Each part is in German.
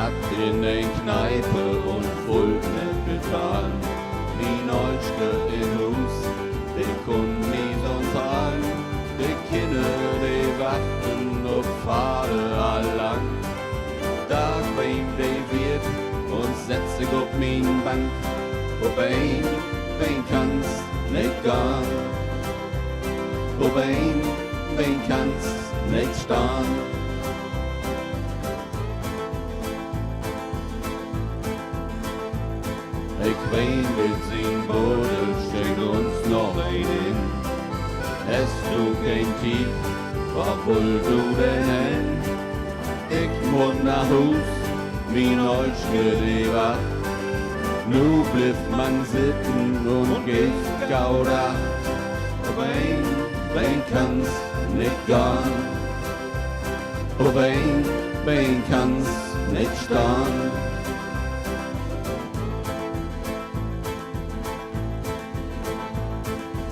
satt in den Kneipe und voll nicht getan. Wie Neutschke im Hus, die Kunden nie sonst an. Die Kinder, die warten auf Pfade allang. Da beim die wird und setzt sich auf mein Bank. Ob wen kann's nicht gehen. Ob wen kann's nicht stehen. Ich wein mit sin Bode, schenk uns noch ein hin. Hast du kein Tief, obwohl du den hen? Ich muss nach Hus, wie Neutschke die Wacht. Nu blifft man sitten und gibt Gauda. Ob wen kann's nicht gehen. Ob wen kann's nicht stehen.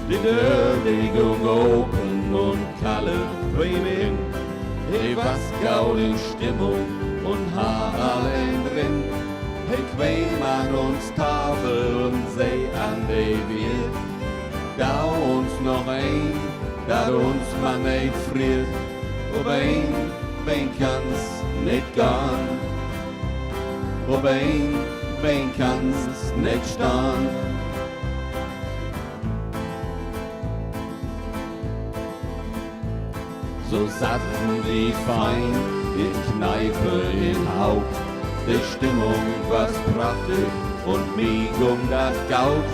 Die Dörrigung open und Kalle Bremen. Ich was gaul in Stimmung und Haar allein drin. Ich wein an uns Tafel und seh an die Wirt. Da uns noch ein, da uns man nicht friert. Ob wen kann's nicht gehen. Ob wen kann's nicht stehen. So satten die fein in Kneipe im Haupt. Die Stimmung was prachtig und mi gung dat Gaut.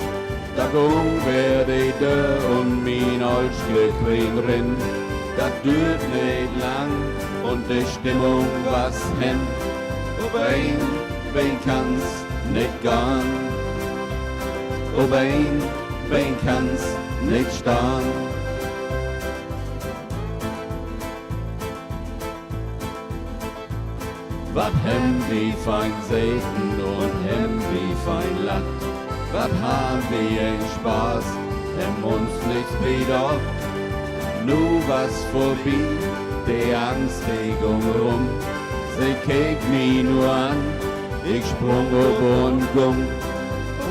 Da gung wer die Dörr und mi Neutschke rin. Dat dürt nicht lang und die Stimmung was hen. Ob wen kann's nicht gehen. Ob wen kann's nicht stehen. Wat hem wie fein Segen und hem wie fein Lacht. Wat haben wir ein Spaß, hem uns nichts bedacht. Nu was vorbei, die Angst ging rum. Sie keek mi nur an, ich sprung ob und gung.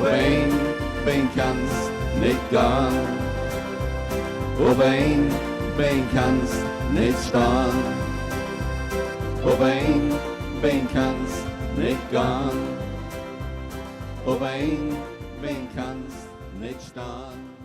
Wen kann's nicht gehen. Ob wen kann's nicht stehen. Ob wen kann's nicht gehen. Ob wen kann's nicht stehen.